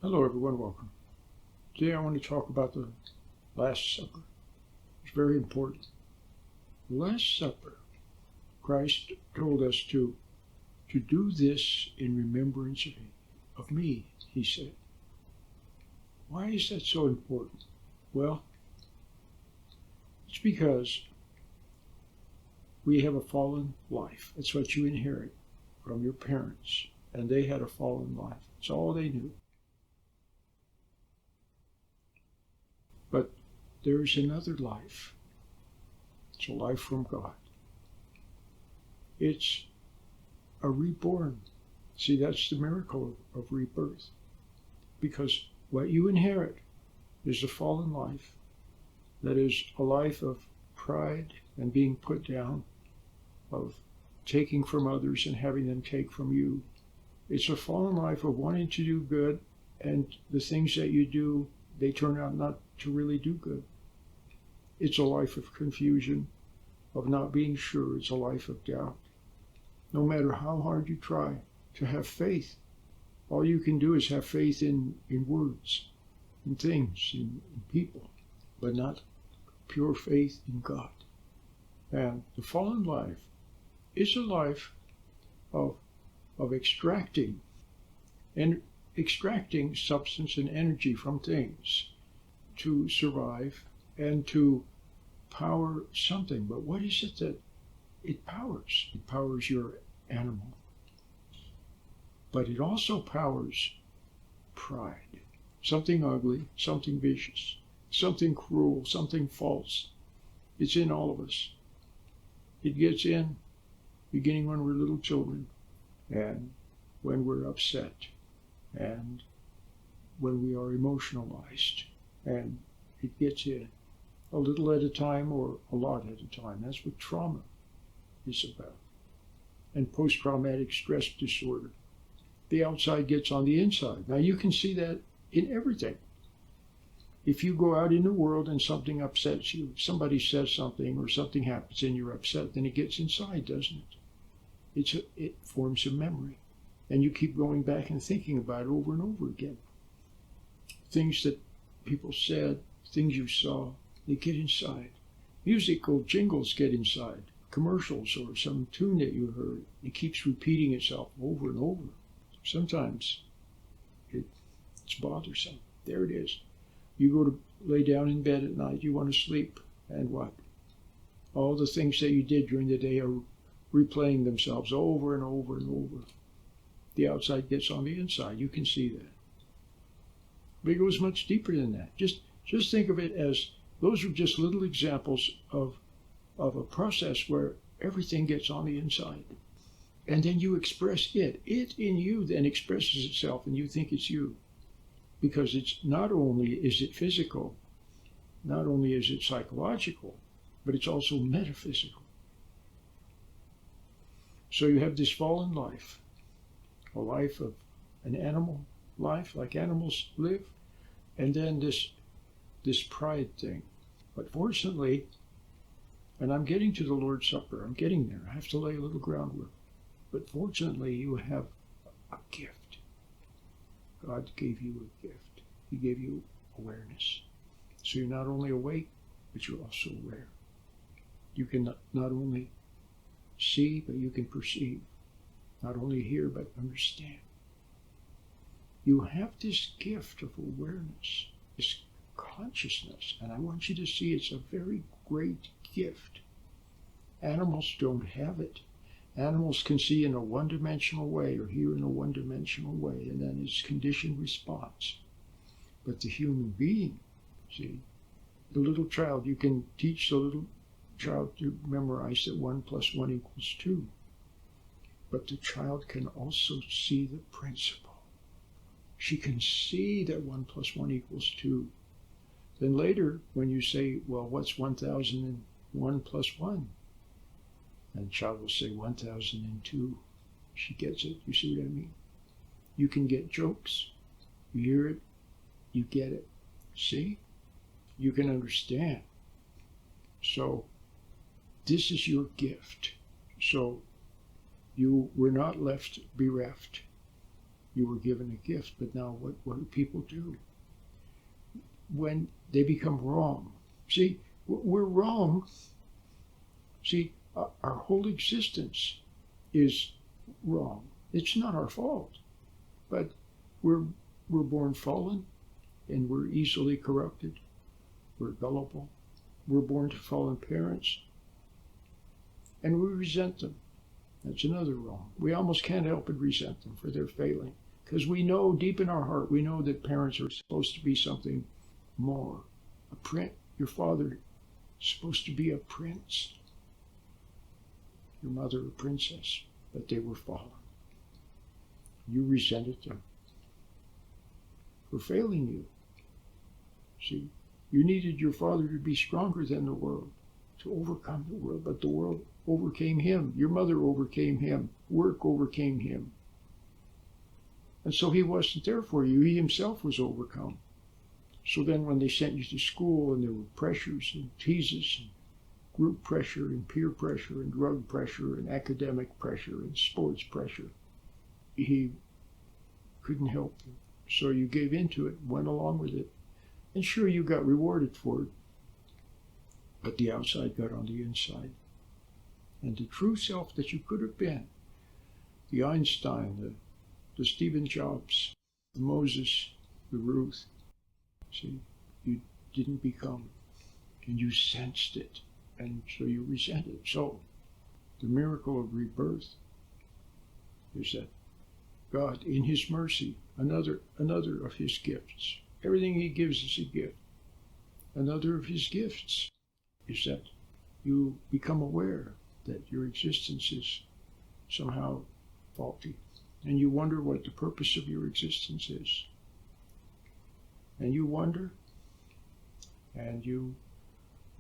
Hello, everyone. Welcome. Today I want to talk about the Last Supper. It's very important. The Last Supper, Christ told us to do this in remembrance of me, he said. Why is that so important? Well, it's because we have a fallen life. That's what you inherit from your parents, and they had a fallen life. It's all they knew. But there is another life. It's a life from God. It's a reborn. See, that's the miracle of rebirth. Because what you inherit is a fallen life. That is a life of pride and being put down, of taking from others and having them take from you. It's a fallen life of wanting to do good, and the things that you do, they turn out not to really do good. It's a life of confusion, of not being sure. It's a life of doubt. No matter how hard you try to have faith, all you can do is have faith in words, in things, in people, but not pure faith in God. And the fallen life is a life of extracting substance and energy from things to survive and to power something. But what is it that it powers? It powers your animal. But it also powers pride. Something ugly, something vicious, something cruel, something false. It's in all of us. It gets in beginning when we're little children, and when we're upset, and when we are emotionalized, and it gets in a little at a time or a lot at a time. That's what trauma is about. And post-traumatic stress disorder. The outside gets on the inside. Now you can see that in everything. If you go out in the world and something upsets you, somebody says something or something happens and you're upset, then it gets inside, doesn't it? It forms a memory. And you keep going back and thinking about it over and over again. Things that people said, things you saw, they get inside. Musical jingles get inside. Commercials or some tune that you heard, it keeps repeating itself over and over. Sometimes it's bothersome. There it is. You go to lay down in bed at night, you want to sleep, and what? All the things that you did during the day are replaying themselves over and over and over. The outside gets on the inside. You can see that. But it goes much deeper than that. Just think of it as those are just little examples of a process where everything gets on the inside. And then you express it. It in you then expresses itself, and you think it's you. Because it's not only is it physical, not only is it psychological, but it's also metaphysical. So you have this fallen life, a life of an animal life, like animals live, and then this pride thing. But fortunately, and I'm getting to the Lord's Supper, I'm getting there. I have to lay a little groundwork. But fortunately, you have a gift. God gave you a gift. He gave you awareness. So you're not only awake, but you're also aware. You can not only see, but you can perceive. Not only hear, but understand. You have this gift of awareness, this consciousness, and I want you to see it's a very great gift. Animals don't have it. Animals can see in a one-dimensional way or hear in a one-dimensional way, and then it's conditioned response. But the human being, see, the little child, you can teach the little child to memorize that 1 + 1 = 2. But the child can also see the principle. She can see that 1 + 1 = 2. Then later, when you say, well, what's 1001 + 1? And the child will say 1002. She gets it. You see what I mean? You can get jokes. You hear it. You get it. See? You can understand. So this is your gift. So you were not left bereft. You were given a gift, but now what do people do? When they become wrong. See, we're wrong. See, our whole existence is wrong. It's not our fault, but we're born fallen, and we're easily corrupted. We're gullible. We're born to fallen parents, and we resent them. That's another wrong. We almost can't help but resent them for their failing, because we know deep in our heart, we know that parents are supposed to be something more. Your father is supposed to be a prince. Your mother a princess, but they were fallen. You resented them for failing you. See, you needed your father to be stronger than the world, to overcome the world, but the world overcame him. Your mother overcame him. Work overcame him. And so he wasn't there for you. He himself was overcome. So then when they sent you to school and there were pressures and teases and group pressure and peer pressure and drug pressure and academic pressure and sports pressure, he couldn't help you. So you gave into it, went along with it. And sure, you got rewarded for it, but the outside got on the inside. And the true self that you could have been, the Einstein, the Stephen Jobs, the Moses, the Ruth, see, you didn't become, and you sensed it, and so you resented. So the miracle of rebirth is that God, in his mercy, another of his gifts, everything he gives is a gift. Another of his gifts is that you become aware that your existence is somehow faulty, and you wonder what the purpose of your existence is. And you wonder, and you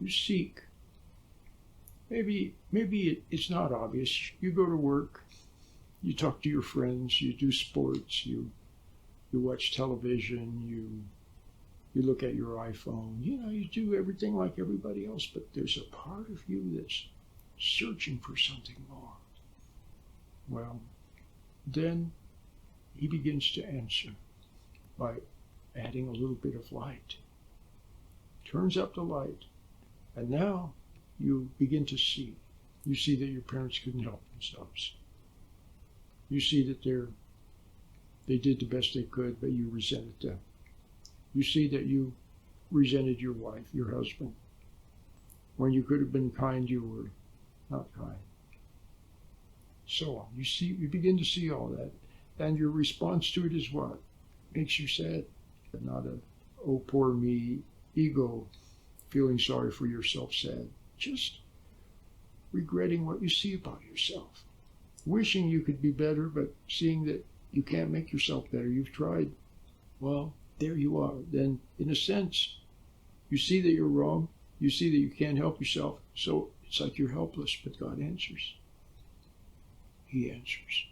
seek. Maybe it's not obvious. You go to work, you talk to your friends, you do sports, you watch television, you look at your iPhone, you do everything like everybody else, but there's a part of you that's searching for something more. Well, then he begins to answer by adding a little bit of light. Turns up the light, and now you begin to see. You see that your parents couldn't help themselves. You see that they did the best they could, but you resented them. You see that you resented your wife, your husband. When you could have been kind, you were not kind. So on. You begin to see all that. And your response to it is what? Makes you sad. Not a, oh, poor me, ego, feeling sorry for yourself sad. Just regretting what you see about yourself. Wishing you could be better, but seeing that you can't make yourself better. You've tried. Well, there you are. Then, in a sense, you see that you're wrong. You see that you can't help yourself. So it's like you're helpless, but God answers. He answers.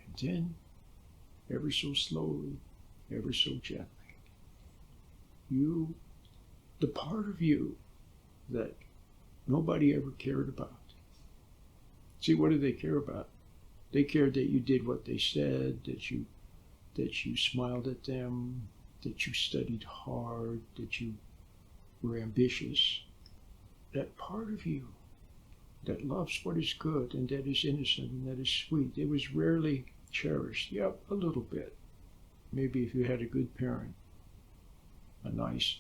And then, ever so slowly, ever so gently, the part of you that nobody ever cared about. See, what do they care about? They cared that you did what they said, that you smiled at them, that you studied hard, that you were ambitious. That part of you that loves what is good and that is innocent and that is sweet, it was rarely cherished. Yep, a little bit. Maybe if you had a good parent, a nice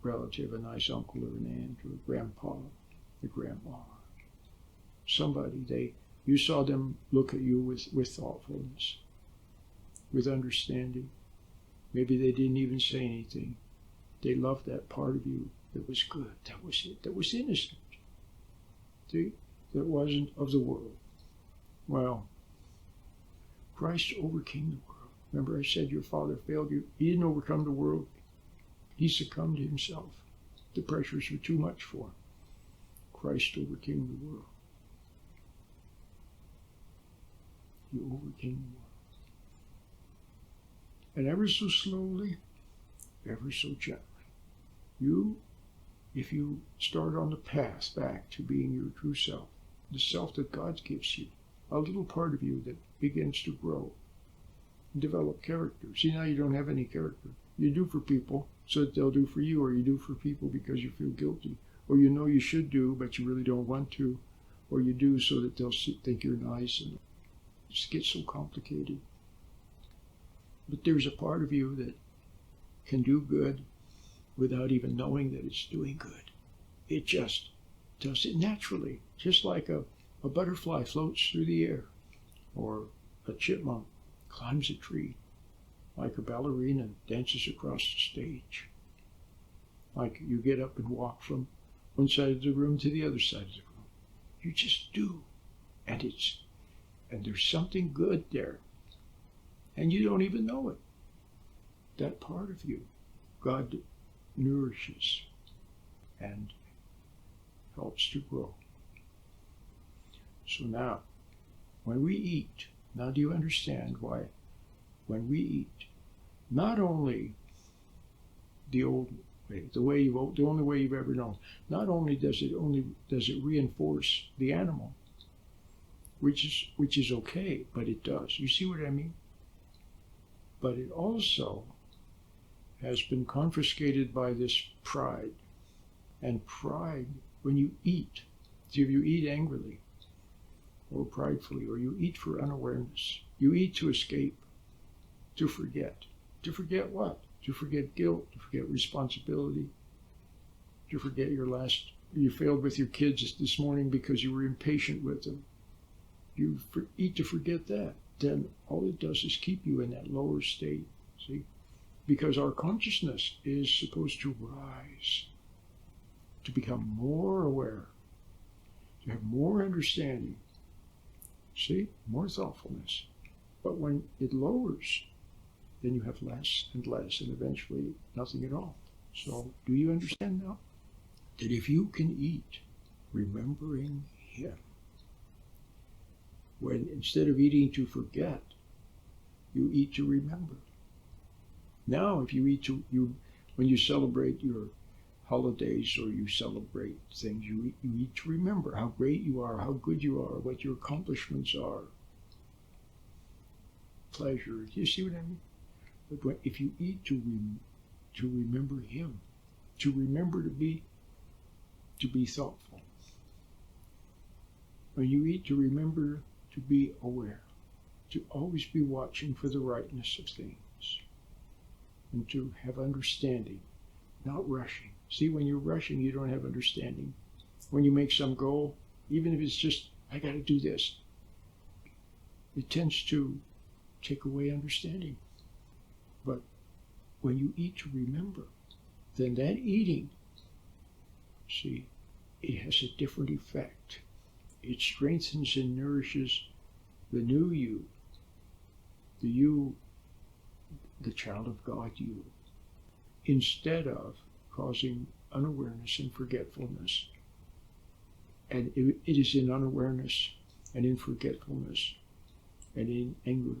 relative, a nice uncle or an aunt or a grandpa, a grandma, somebody, you saw them look at you with thoughtfulness, with understanding. Maybe they didn't even say anything. They loved that part of you that was good, that was it, that was innocent. See, that wasn't of the world. Well, Christ overcame the world. Remember I said your father failed you. He didn't overcome the world. He succumbed to himself. The pressures were too much for him. Christ overcame the world. He overcame the world. And ever so slowly, ever so gently, if you start on the path back to being your true self, the self that God gives you, a little part of you that begins to grow, develop character. See, now you don't have any character. You do for people so that they'll do for you, or you do for people because you feel guilty, or you know you should do but you really don't want to, or you do so that they'll think you're nice, and it just gets so complicated. But there's a part of you that can do good without even knowing that it's doing good. It just does it naturally, just like a butterfly floats through the air, or a chipmunk climbs a tree, like a ballerina dances across the stage, like you get up and walk from one side of the room to the other side of the room. You just do, and there's something good there, and you don't even know it. That part of you, God nourishes and helps to grow. So now, when we eat, now do you understand why when we eat, not only the old way, the only way you've ever known, not only does it reinforce the animal, which is okay, but it does. You see what I mean? But it also has been confiscated by this pride. And pride, when you eat, so if you eat angrily or pridefully, or you eat for unawareness, you eat to escape, to forget. To forget what? To forget guilt, to forget responsibility, to forget you failed with your kids this morning because you were impatient with them. You eat to forget that. Then all it does is keep you in that lower state, see? Because our consciousness is supposed to rise, to become more aware, to have more understanding, see, more thoughtfulness. But when it lowers, then you have less and less, and eventually nothing at all. So do you understand now that if you can eat remembering Him, when instead of eating to forget, you eat to remember. Now, if you eat when you celebrate your holidays or you celebrate things, you eat to remember how great you are, how good you are, what your accomplishments are. Pleasure. Do you see what I mean? But if you eat to remember Him, to remember to be thoughtful. When you eat to remember to be aware, to always be watching for the rightness of things, and to have understanding, not rushing. See, when you're rushing, you don't have understanding. When you make some goal, even if it's just, I got to do this, it tends to take away understanding. But when you eat to remember, then that eating, see, it has a different effect. It strengthens and nourishes the new you, the child of God you, instead of causing unawareness and forgetfulness. And it is in unawareness and in forgetfulness and in anger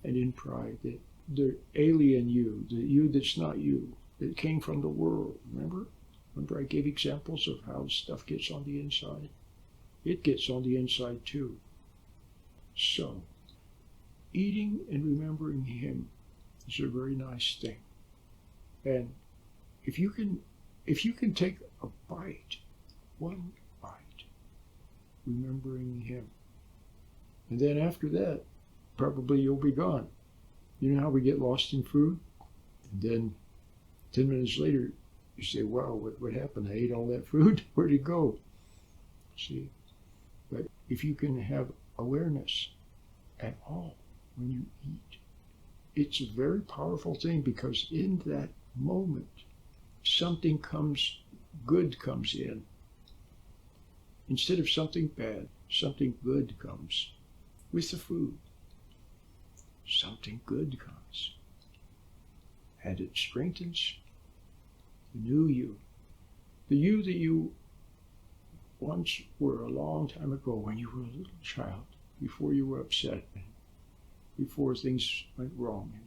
and in pride that the alien you, the you that's not you, that came from the world. Remember I gave examples of how stuff gets on the inside? It gets on the inside too. So, eating and remembering Him is a very nice thing. And if you can take a bite, one bite, remembering Him, and then after that, probably you'll be gone. You know how we get lost in food? And then 10 minutes later, you say, wow, what happened? I ate all that food? Where'd it go? See? But if you can have awareness at all when you eat, it's a very powerful thing, because in that moment, something good comes in. Instead of something bad, something good comes with the food. Something good comes. And it strengthens the new you. The you that you once were a long time ago when you were a little child, before you were upset, and before things went wrong, and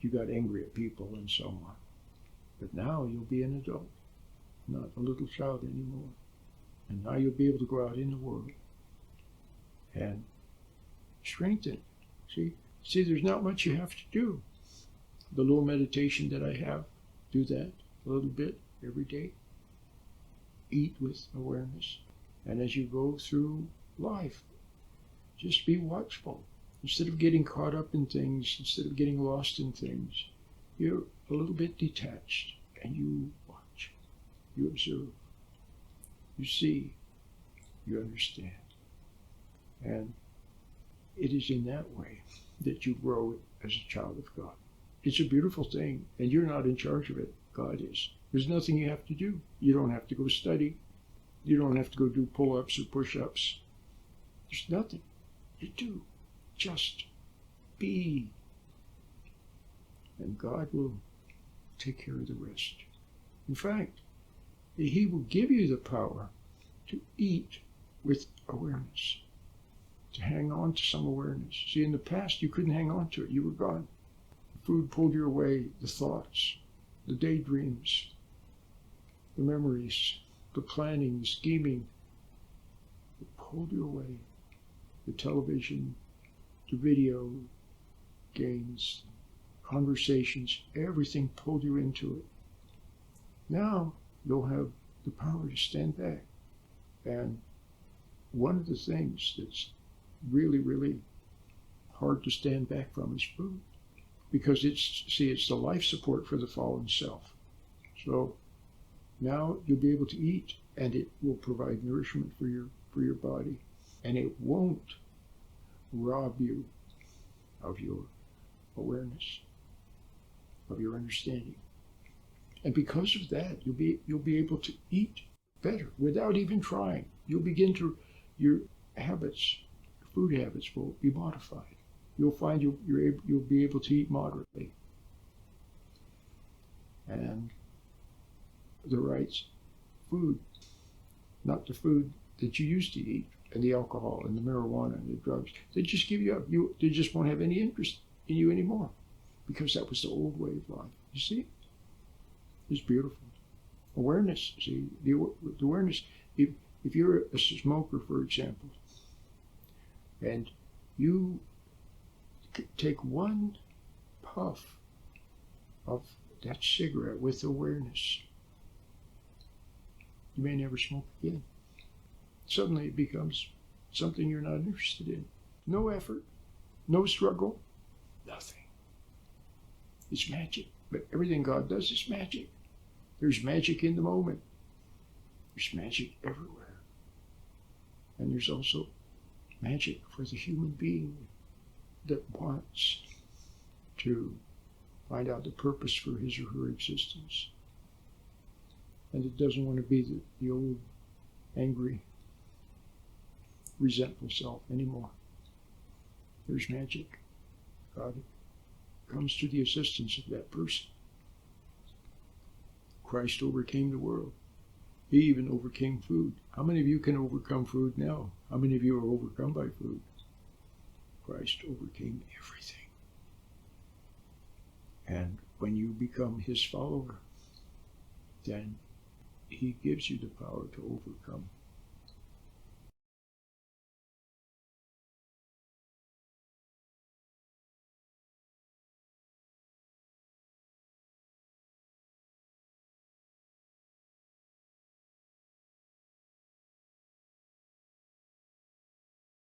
you got angry at people and so on. But now you'll be an adult, not a little child anymore. And now you'll be able to go out in the world and strengthen. See, See, there's not much you have to do. The little meditation that I have, do that a little bit every day. Eat with awareness. And as you go through life, just be watchful. Instead of getting caught up in things, instead of getting lost in things, you're a little bit detached and you watch, you observe, you see, you understand. And it is in that way that you grow as a child of God. It's a beautiful thing, and you're not in charge of it. God is. There's nothing you have to do. You don't have to go study. You don't have to go do pull-ups or push-ups. There's nothing you do. Just be. And God will take care of the rest. In fact, He will give you the power to eat with awareness, to hang on to some awareness. See, in the past, you couldn't hang on to it. You were gone. Food pulled you away, the thoughts, the daydreams, the memories, the planning, the scheming. It pulled you away. The television, the video games, conversations, everything pulled you into it. Now you'll have the power to stand back. And one of the things that's really, really hard to stand back from is food. Because it's the life support for the fallen self. So now you'll be able to eat, and it will provide nourishment for your body, and it won't rob you of your awareness, of your understanding. And because of that, you'll be able to eat better without even trying. Your habits, food habits will be modified. You'll find you'll be able to eat moderately. And the right food, not the food that you used to eat, and the alcohol and the marijuana and the drugs. They just give you up. They just won't have any interest in you anymore, because that was the old way of life. You see? It's beautiful. Awareness, see, the awareness. If you're a smoker, for example, and you take one puff of that cigarette with awareness, you may never smoke again. Suddenly it becomes something you're not interested in. No effort, no struggle, nothing. It's magic. But everything God does is magic. There's magic in the moment. There's magic everywhere. And there's also magic for the human being that wants to find out the purpose for his or her existence. And it doesn't want to be the old, angry, resentful self anymore. There's magic. God comes to the assistance of that person. Christ overcame the world. He even overcame food. How many of you can overcome food now? How many of you are overcome by food? Christ overcame everything. And when you become his follower, then he gives you the power to overcome